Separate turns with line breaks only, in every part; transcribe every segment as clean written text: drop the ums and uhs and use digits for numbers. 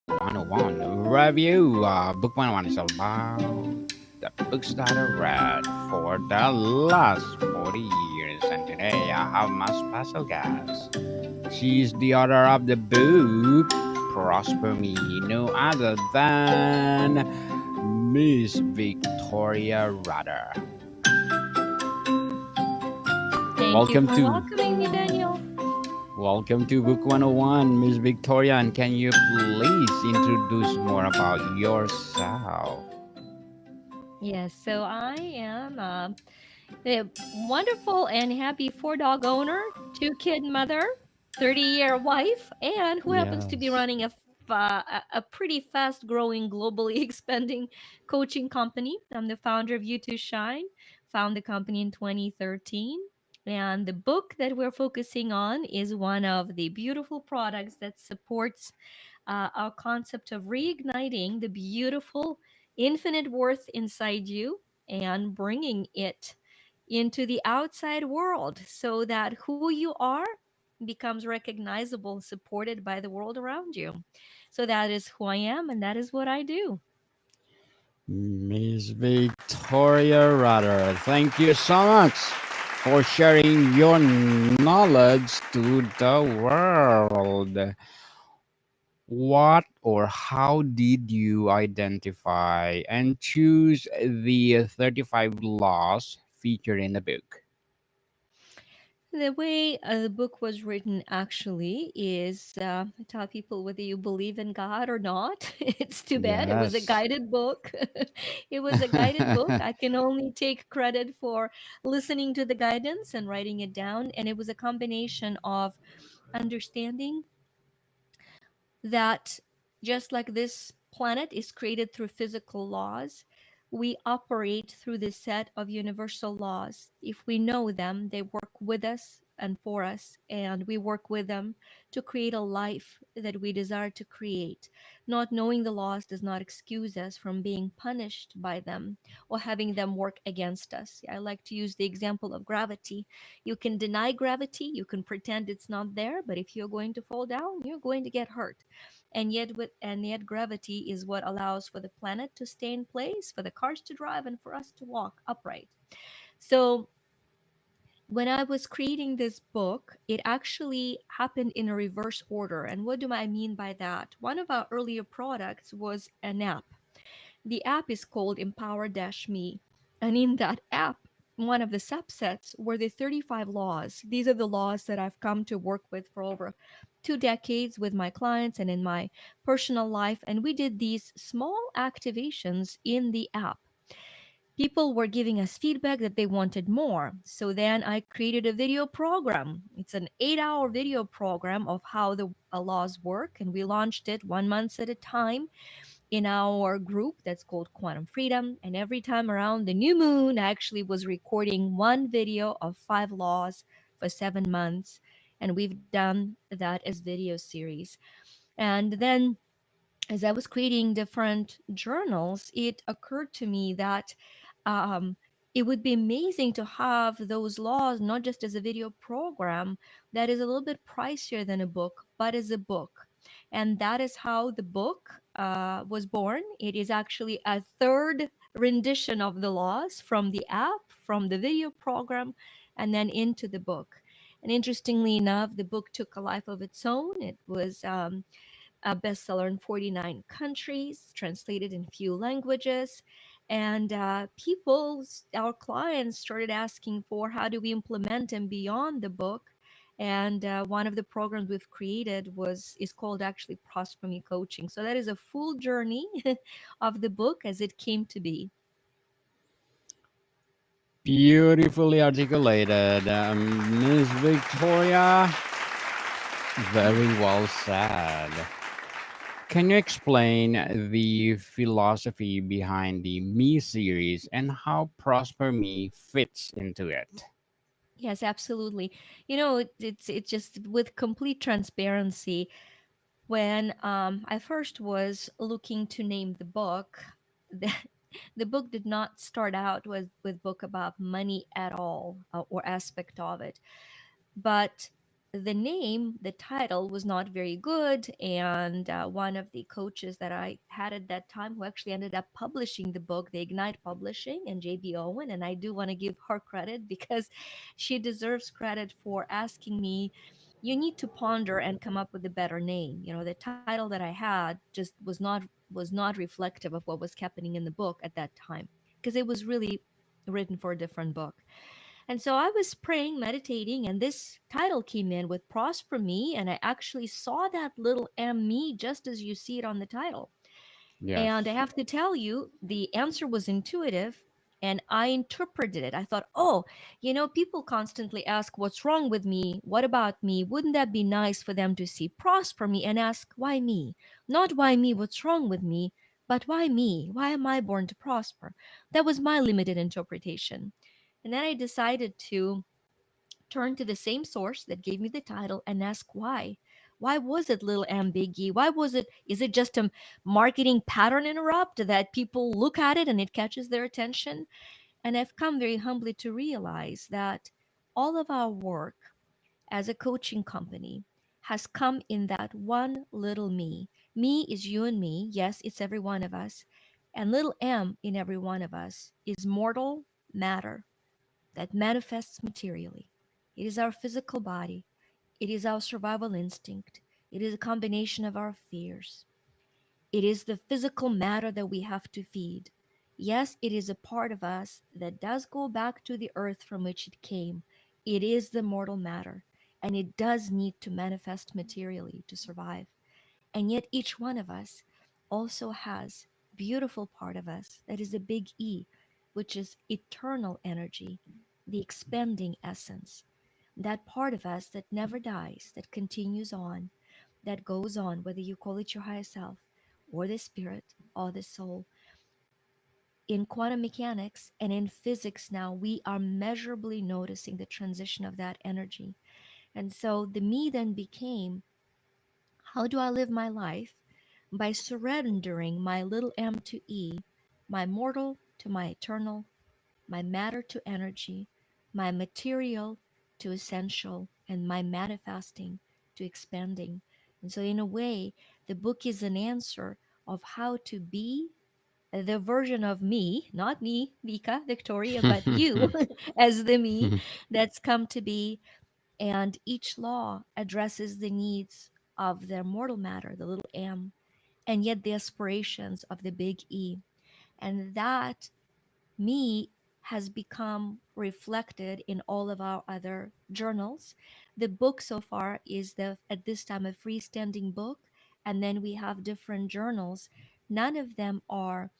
101 review. Book 101 is all about the books that I read for the last 40 years. And today I have my special guest. She's the author of the book Prosper Me, no other than Miss Victoria Rader.
Thank you
Welcome
for
to
welcoming me, Daniel.
Welcome to Book 101, Miss Victoria, and can you please introduce more about yourself?
Yes, so I am a wonderful and happy four-dog owner, two-kid mother, 30-year wife, and who happens to be
Yes.
running a pretty fast-growing, globally expanding coaching company. I'm the founder of You to Shine, found the company in 2013. And the book that we're focusing on is one of the beautiful products that supports our concept of reigniting the beautiful, infinite worth inside you and bringing it into the outside world so that who you are becomes recognizable, supported by the world around you. So that is who I am, and that is what I do.
Miss Victoria Rutter, thank you so much for sharing your knowledge to the world. What or how did you identify and choose the 35 laws featured in the book?
The way the book was written actually is I tell people whether you believe in God or not. It's too bad. It was a
Yes.
guided book. It was a guided book. I can only take credit for listening to the guidance and writing it down. And it was a combination of understanding that just like this planet is created through physical laws, we operate through this set of universal laws. If we know them, they work with us and for us, and we work with them to create a life that we desire to create. Not knowing the laws does not excuse us from being punished by them or having them work against us. I like to use the example of gravity. You can deny gravity, you can pretend it's not there, but if you're going to fall down, you're going to get hurt. And yet gravity is what allows for the planet to stay in place, for the cars to drive, and for us to walk upright. So when I was creating this book, it actually happened in a reverse order. And what do I mean by that? One of our earlier products was an app. The app is called Empower Me. And in that app, one of the subsets were the 35 laws. These are the laws that I've come to work with for over 2 decades with my clients and in my personal life. And we did these small activations in the app. People were giving us feedback that they wanted more. So then I created a video program. It's an 8-hour video program of how the laws work. And we launched it 1 month at a time in our group that's called Quantum Freedom. And every time around the new moon, I actually was recording one video of 5 laws for 7 months. And we've done that as video series. And then as I was creating different journals, it occurred to me that um, it would be amazing to have those laws not just as a video program that is a little bit pricier than a book, but as a book. And that is how the book was born. It is actually a third rendition of the laws from the app, from the video program, and then into the book. And interestingly enough, the book took a life of its own. It was a bestseller in 49 countries, translated in few languages. And our clients started asking for how do we implement them beyond the book. And one of the programs we've created is called actually Prosper Me Coaching. So that is a full journey of the book as it came to be.
Beautifully articulated, Miss Victoria. Very well said. Can you explain the philosophy behind the Me series and how Prosper Me fits into it?
Yes, absolutely. It's just with complete transparency. When I first was looking to name the book, the, the book did not start out with book about money at all or aspect of it, but the name, the title was not very good. And one of the coaches that I had at that time, who actually ended up publishing the book, the Ignite Publishing, and JB Owen, and I do want to give her credit because she deserves credit for asking me, you need to ponder and come up with a better name. The title that I had just was not reflective of what was happening in the book at that time, because it was really written for a different book. And so I was praying, meditating, and this title came in with Prosper Me. And I actually saw that little M me just as you see it on the title. And I
Yes.
have to tell you, the answer was intuitive and I interpreted it. I thought, oh, people constantly ask, what's wrong with me? What about me? Wouldn't that be nice for them to see Prosper Me and ask, why me? Not why me, what's wrong with me, but why me? Why am I born to prosper? That was my limited interpretation. And then I decided to turn to the same source that gave me the title and ask why. Why was it little ambiguous? Why was it? Is it just a marketing pattern interrupt that people look at it and it catches their attention? And I've come very humbly to realize that all of our work as a coaching company has come in that one little me. Me is you and me. Yes, it's every one of us. And little m in every one of us is mortal matter that manifests materially. It is our physical body, it is our survival instinct, it is a combination of our fears, it is the physical matter that we have to feed. Yes, it is a part of us that does go back to the earth from which it came. It is the mortal matter, and it does need to manifest materially to survive. And yet each one of us also has beautiful part of us that is a big E, which is eternal energy, the expanding essence. That part of us that never dies, that continues on, that goes on, whether you call it your higher self or the spirit or the soul. In quantum mechanics and in physics now, we are measurably noticing the transition of that energy. And so the me then became, how do I live my life? By surrendering my little m to E, my mortal to my eternal, my matter to energy, my material to essential, and my manifesting to expanding. And so, in a way, the book is an answer of how to be the version of me, not me, Vika, Victoria, but you as the me that's come to be. And each law addresses the needs of the mortal matter, the little m, and yet the aspirations of the big E. And that me has become reflected in all of our other journals. The book so far is the at this time a freestanding book, and then we have different journals. None of them are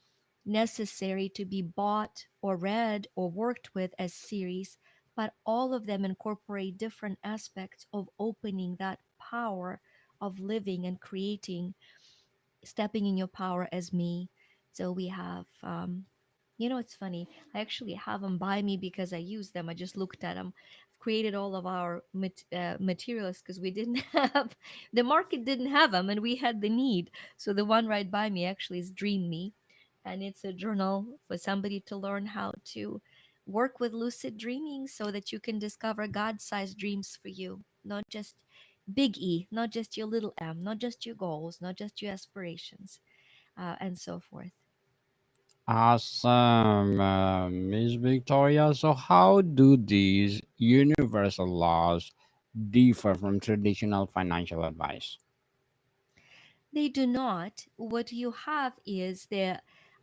necessary to be bought or read or worked with as series, but all of them incorporate different aspects of opening that power of living and creating, stepping in your power as me. So we have, it's funny. I actually have them by me because I use them. I just looked at them. I've created all of our materials because we didn't have, the market didn't have them and we had the need. So the one right by me actually is Dream Me. And it's a journal for somebody to learn how to work with lucid dreaming so that you can discover God sized dreams for you, not just big E, not just your little m, not just your goals, not just your aspirations, and so forth.
Awesome, Miss Victoria. So, how do these universal laws differ from traditional financial advice?
They do not. What you have is the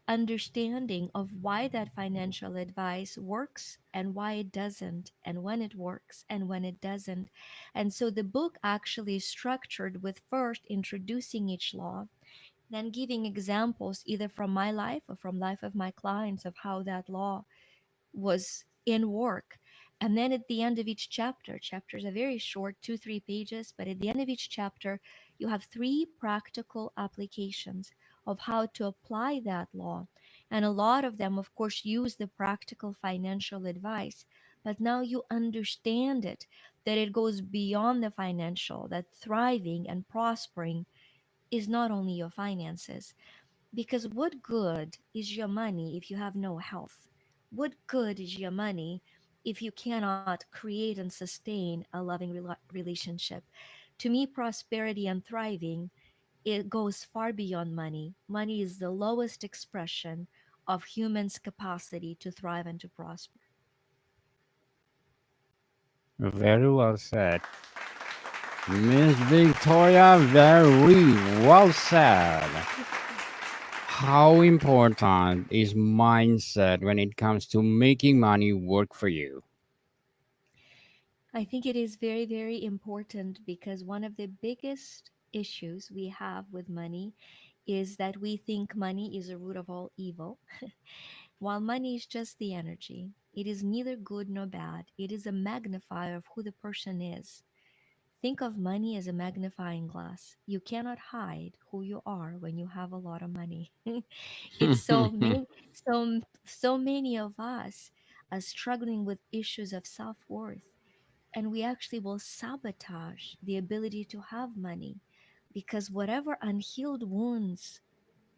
understanding of why that financial advice works and why it doesn't, and when it works and when it doesn't. And so the book actually is structured with first introducing each law, then giving examples either from my life or from life of my clients of how that law was in work. And then at the end of each chapter, chapters are very short, 2, 3 pages, but at the end of each chapter, you have three practical applications of how to apply that law. And a lot of them, of course, use the practical financial advice, but now you understand it, that it goes beyond the financial, that thriving and prospering is not only your finances, because what good is your money if you have no health? What good is your money if you cannot create and sustain a loving relationship. To me, prosperity and thriving, it goes far beyond money. Money is the lowest expression of humans' capacity to thrive and to prosper.
Very well said. Miss Victoria, very well said. How important is mindset when it comes to making money work for you?
I think it is very, very important because one of the biggest issues we have with money is that we think money is a root of all evil, while money is just the energy. It is neither good nor bad. It is a magnifier of who the person is. Think of money as a magnifying glass. You cannot hide who you are when you have a lot of money. It's so many of us are struggling with issues of self-worth, and we actually will sabotage the ability to have money because whatever unhealed wounds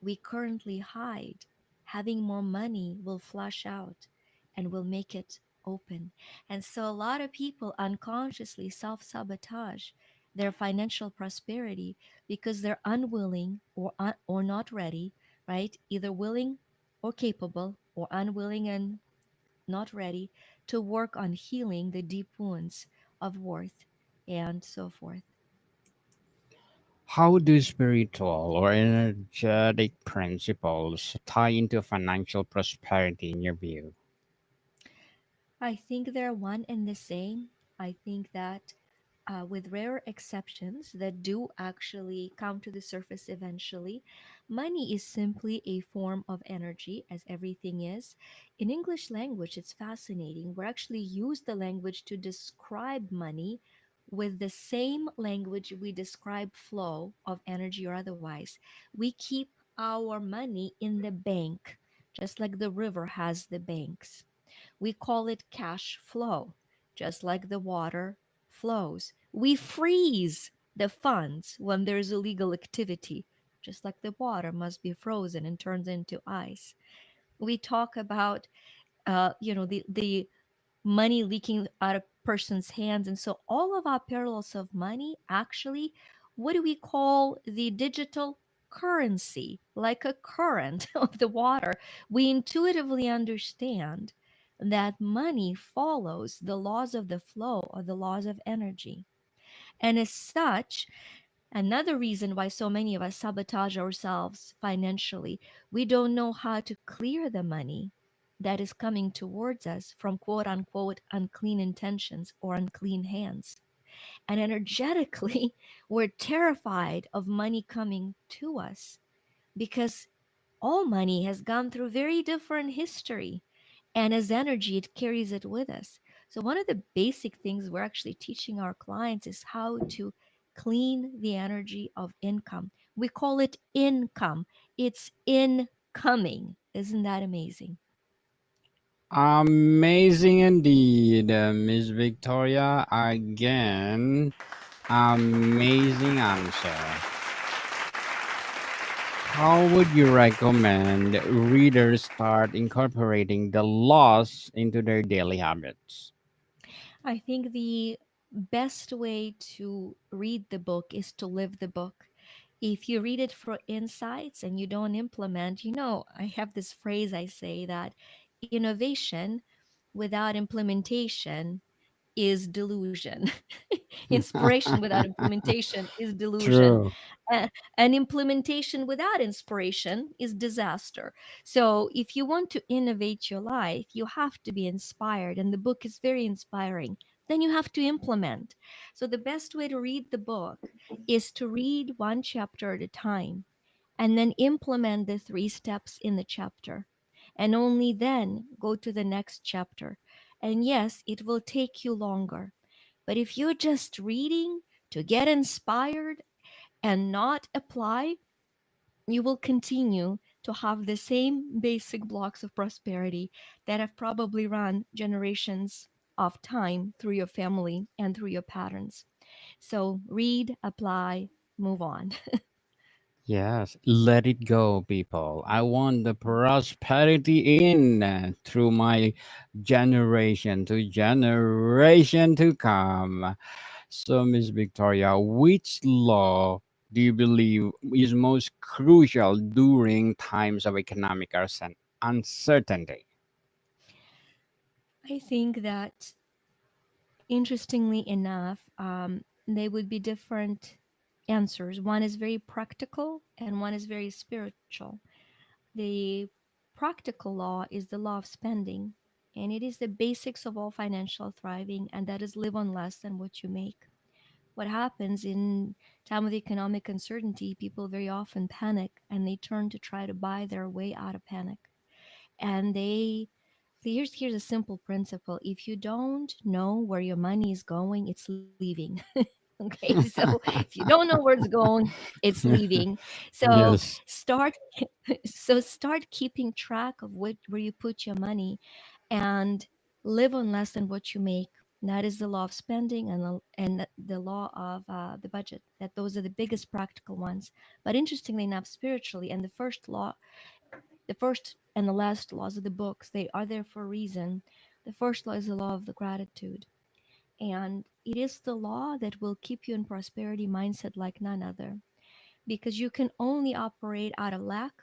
we currently hide, having more money will flush out and will make it open. And so a lot of people unconsciously self sabotage their financial prosperity because they're unwilling or not ready, right? Either willing or capable, or unwilling and not ready to work on healing the deep wounds of worth and so forth.
How do spiritual or energetic principles tie into financial prosperity in your view?
I think they're one and the same. I think that with rare exceptions that do actually come to the surface eventually, money is simply a form of energy, as everything is. In English language, it's fascinating. We actually use the language to describe money with the same language we describe flow of energy or otherwise. We keep our money in the bank, just like the river has the banks. We call it cash flow, just like the water flows. We freeze the funds when there's illegal activity, just like the water must be frozen and turns into ice. We talk about, the money leaking out of person's hands, and so all of our parallels of money actually, what do we call the digital currency, like a current of the water? We intuitively understand that money follows the laws of the flow or the laws of energy, and as such, another reason why so many of us sabotage ourselves financially, we don't know how to clear the money that is coming towards us from quote unquote unclean intentions or unclean hands. And energetically, we're terrified of money coming to us because all money has gone through very different history, and as energy it carries it with us. So one of the basic things we're actually teaching our clients is how to clean the energy of income. We call it income. It's incoming. Isn't that amazing?
Amazing indeed, Miss Victoria. Again, amazing answer. How would you recommend readers start incorporating the laws into their daily habits?
I think the best way to read the book is to live the book. If you read it for insights and you don't implement, I have this phrase I say that innovation without implementation is delusion. Inspiration without implementation is delusion.
True.
Uh, and implementation without inspiration is disaster. So, if you want to innovate your life, you have to be inspired, and the book is very inspiring. Then you have to implement. So, the best way to read the book is to read one chapter at a time and then implement the three steps in the chapter. And only then go to the next chapter. And yes, it will take you longer. But if you're just reading to get inspired and not apply, you will continue to have the same basic blocks of prosperity that have probably run generations of time through your family and through your patterns. So read, apply, move on.
Yes, let it go, people. I want the prosperity in through my generation to generation to come. So, Miss Victoria, which law do you believe is most crucial during times of economic uncertainty?
I think that, interestingly enough, they would be different answers. One is very practical and one is very spiritual. The practical law is the law of spending, and it is the basics of all financial thriving, and that is live on less than what you make. What happens in time of economic uncertainty, people very often panic and they turn to try to buy their way out of panic. And here's a simple principle. If you don't know where your money is going, it's leaving. Okay, so if you don't know where it's going, it's leaving. So
Yes.
start start keeping track of where you put your money, and live on less than what you make. That is the law of spending, and the law of the budget. That those are the biggest practical ones. But interestingly enough, spiritually, and the first and the last laws of the books, they are there for a reason. The first law is the law of the gratitude, and it is the law that will keep you in prosperity mindset like none other, because you can only operate out of lack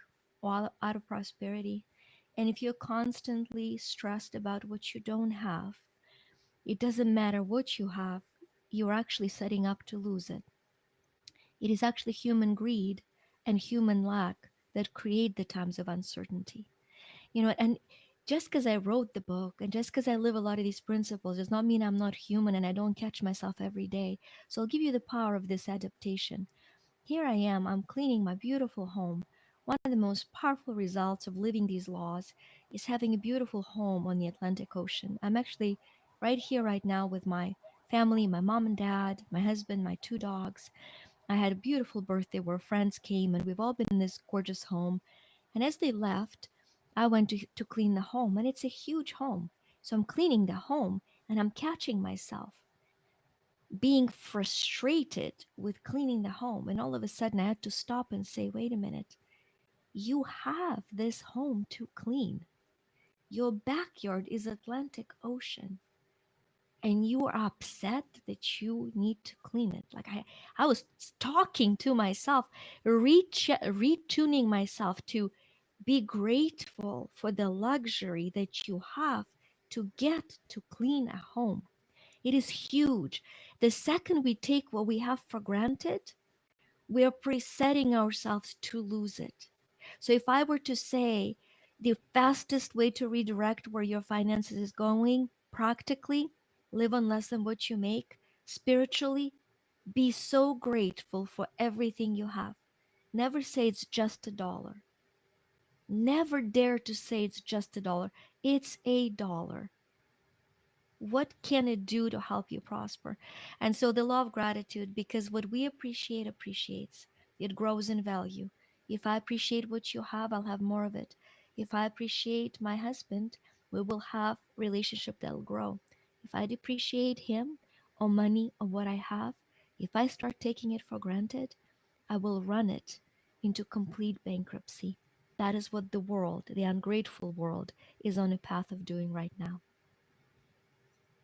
or out of prosperity. And if you're constantly stressed about what you don't have, it doesn't matter what you have, you're actually setting up to lose it. It is actually human greed and human lack that create the times of uncertainty. And just because I wrote the book and just because I live a lot of these principles does not mean I'm not human and I don't catch myself every day. So I'll give you the power of this adaptation. Here I am, I'm cleaning my beautiful home. One of the most powerful results of living these laws is having a beautiful home on the Atlantic Ocean. I'm actually right here, right now, with my family, my mom and dad, my husband, my two dogs. I had a beautiful birthday where friends came, and we've all been in this gorgeous home. And as they left, I went to clean the home, and it's a huge home. So I'm cleaning the home, and I'm catching myself being frustrated with cleaning the home. And all of a sudden, I had to stop and say, wait a minute, you have this home to clean. Your backyard is Atlantic Ocean, and you are upset that you need to clean it. Like I was talking to myself, retuning myself to be grateful for the luxury that you have to get to clean a home. It is huge. The second we take what we have for granted, we are presetting ourselves to lose it. So if I were to say the fastest way to redirect where your finances is going, practically, live on less than what you make, spiritually, be so grateful for everything you have. Never say it's just a dollar. Never dare to say it's just a dollar. It's a dollar. What can it do to help you prosper? And so the law of gratitude, because what we appreciate appreciates, it grows in value. If I appreciate what you have, I'll have more of it. If I appreciate my husband, we will have relationship that'll grow. If I depreciate him or money or what I have, if I start taking it for granted, I will run it into complete bankruptcy. That is what the world, the ungrateful world, is on a path of doing right now.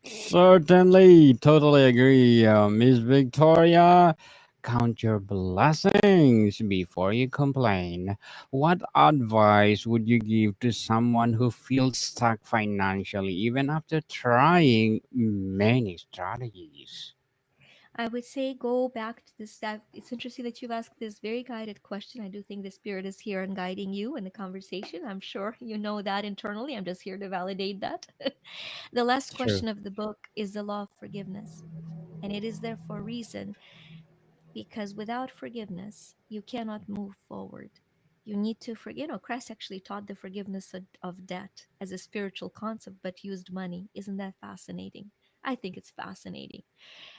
Certainly, totally agree, Miss Victoria. Count your blessings before you complain. What advice would you give to someone who feels stuck financially even after trying many strategies?
I would say go back to this. That it's interesting that you've asked this very guided question. I do think the spirit is here and guiding you in the conversation. I'm sure you know that internally. I'm just here to validate that. The last
True.
question of the book is the law of forgiveness, and it is there for a reason, because without forgiveness, you cannot move forward. You need to forgive. Christ actually taught the forgiveness of debt as a spiritual concept, but used money. Isn't that fascinating? I think it's fascinating.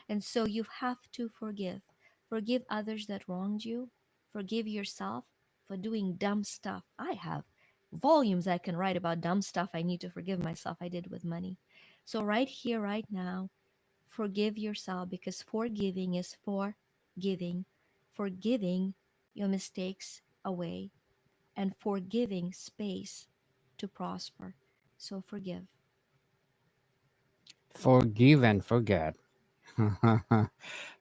And so you have to forgive. Forgive others that wronged you. Forgive yourself for doing dumb stuff. I have volumes I can write about dumb stuff I need to forgive myself I did with money. So, right here, right now, forgive yourself, because forgiving is for giving. Forgiving your mistakes away, and forgiving space to prosper. So forgive.
Forgive and forget.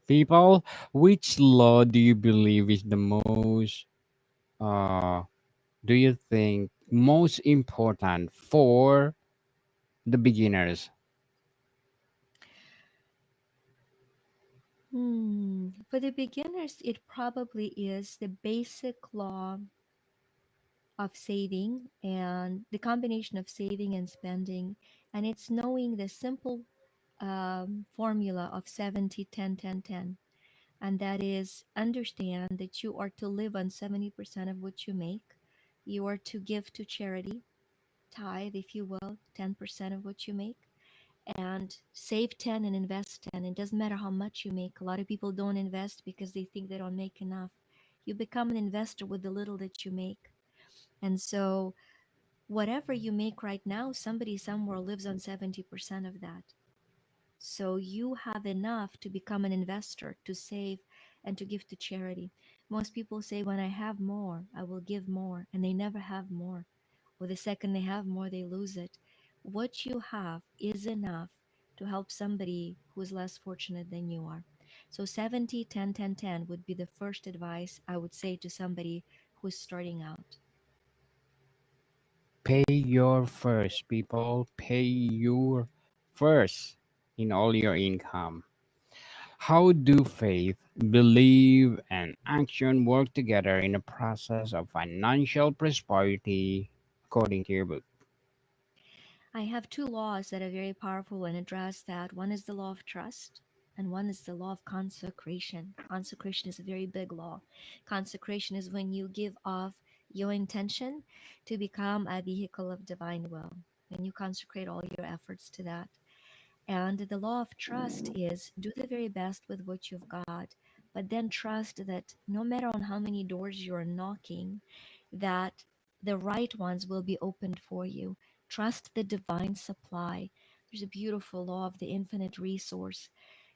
People, which law do you believe is the most, uh, do you think, most important for the beginners?
For the beginners, it probably is the basic law of saving and the combination of saving and spending. And it's knowing the simple formula of 70, 10, 10, 10. And that is understand that you are to live on 70% of what you make. You are to give to charity, tithe, if you will, 10% of what you make, and save 10 and invest 10. It doesn't matter how much you make. A lot of people don't invest because they think they don't make enough. You become an investor with the little that you make. And so, whatever you make right now, somebody somewhere lives on 70% of that. So you have enough to become an investor, to save, and to give to charity. Most people say, when I have more, I will give more, and they never have more. Or the second they have more, they lose it. What you have is enough to help somebody who is less fortunate than you are. So 70, 10, 10, 10 would be the first advice I would say to somebody who's starting out.
Pay your first, people. Pay your first in all your income. How do faith, belief, and action work together in the process of financial prosperity, according to your book?
I have two laws that are very powerful and address that. One is the law of trust, and one is the law of consecration. Consecration is a very big law. Consecration is when you give off your intention to become a vehicle of divine will, when you consecrate all your efforts to that. And the law of trust is do the very best with what you've got, but then trust that no matter on how many doors you're knocking, that the right ones will be opened for you. Trust the divine supply. There's a beautiful law of the infinite resource.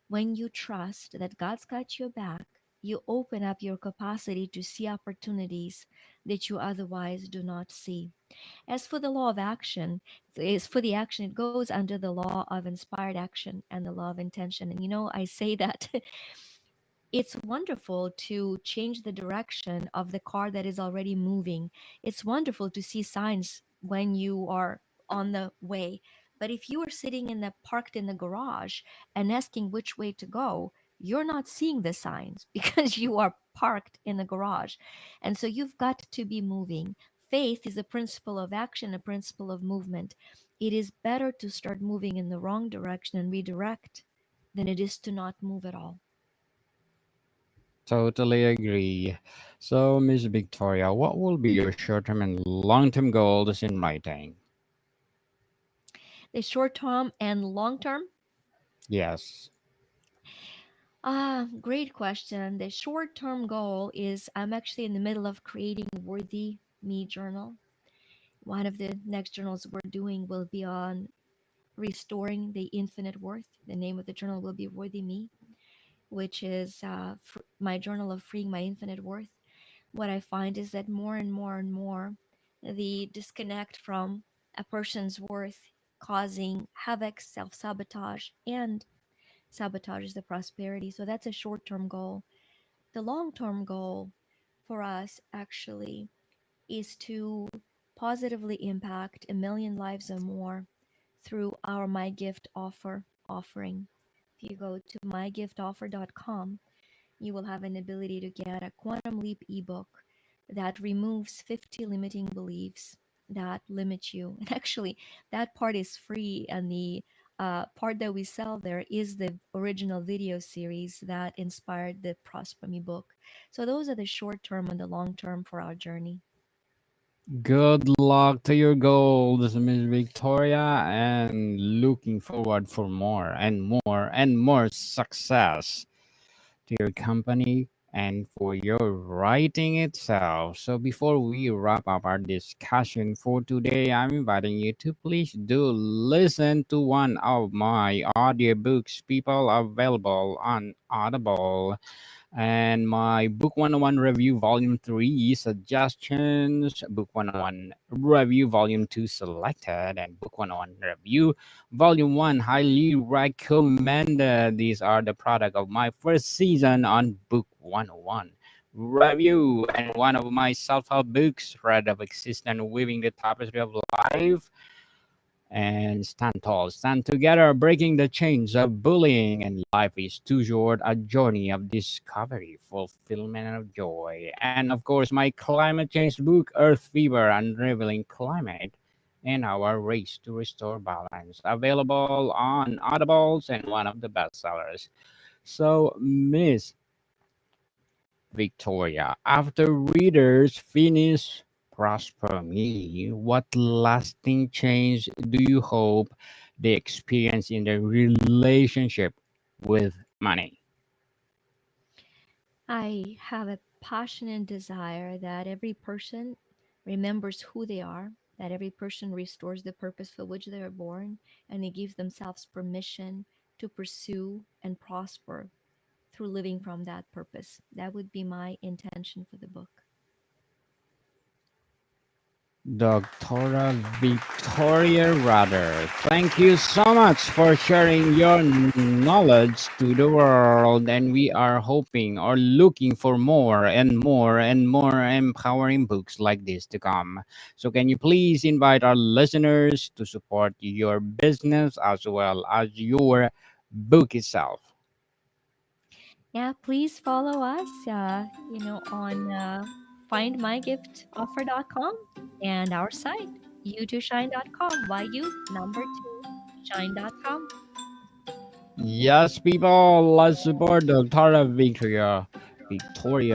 When you trust that God's got your back, you open up your capacity to see opportunities that you otherwise do not see. As for the law of action, is for the action, it goes under the law of inspired action and the law of intention. And I say that it's wonderful to change the direction of the car that is already moving. It's wonderful to see signs when you are on the way. But if you are sitting in the parked in the garage and asking which way to go, you're not seeing the signs because you are parked in the garage. And so you've got to be moving. Faith is a principle of action, a principle of movement. It is better to start moving in the wrong direction and redirect than it is to not move at all.
Totally agree. So, Miss Victoria, what will be your short term and long term goals in writing?
The short term and long term?
Yes.
Great question. The short term goal is I'm actually in the middle of creating a Worthy Me journal. One of the next journals we're doing will be on restoring the infinite worth. The name of the journal will be Worthy Me, which is my journal of freeing my infinite worth. What I find is that more and more and more, the disconnect from a person's worth causing havoc, self sabotage, and sabotages the prosperity. So that's a short term goal. The long term goal for us actually is to positively impact a million lives or more through our My Gift offering. If you go to mygiftoffer.com, you will have an ability to get a Quantum Leap ebook that removes 50 limiting beliefs that limit you. And actually, that part is free. And the part that we sell there is the original video series that inspired the Prosper Me book. So, those are the short term and the long term for our journey.
Good luck to your goals, Miss Victoria, and looking forward for more and more and more success to your company and for your writing itself. So before we wrap up our discussion for today, I'm inviting you to please do listen to one of my audiobooks, people available on Audible. And my Book 101 Review Volume 3 Suggestions, Book 101 Review Volume 2 Selected, and Book 101 Review Volume 1 Highly Recommended. These are the product of my first season on Book 101 Review, and one of my self-help books, Thread of Existence, Weaving the Tapestry of Life, and stand tall, stand together, breaking the chains of bullying. And life is too short, a journey of discovery, fulfillment, and joy. And of course, my climate change book, Earth Fever, Unraveling Climate and Our Race to Restore Balance, available on Audibles and one of the bestsellers. So, Miss Victoria, after readers finish Prosper Me, what lasting change do you hope they experience in their relationship with money?
I have a passionate desire that every person remembers who they are, that every person restores the purpose for which they are born, and they give themselves permission to pursue and prosper through living from that purpose. That would be my intention for the book.
Dr. Victoria Rader, thank you so much for sharing your knowledge to the world. And we are hoping or looking for more and more and more empowering books like this to come. So, can you please invite our listeners to support your business as well as your book itself?
Yeah, please follow us, on findmygiftsoffer.com and our site, you2shine.com, number two, shine.com.
Yes, people, let's support Dr. Victoria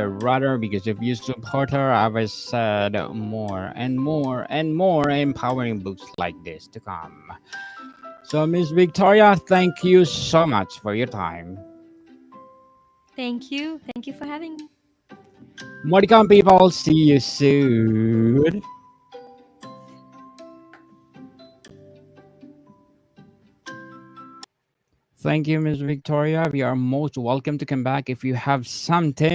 Rudder, because if you support her, I've said more and more and more empowering books like this to come. So, Miss Victoria, thank you so much for your time.
Thank you. Thank you for having me.
More to come, people. See you soon. Thank you, Miss Victoria. We are most welcome to come back if you have something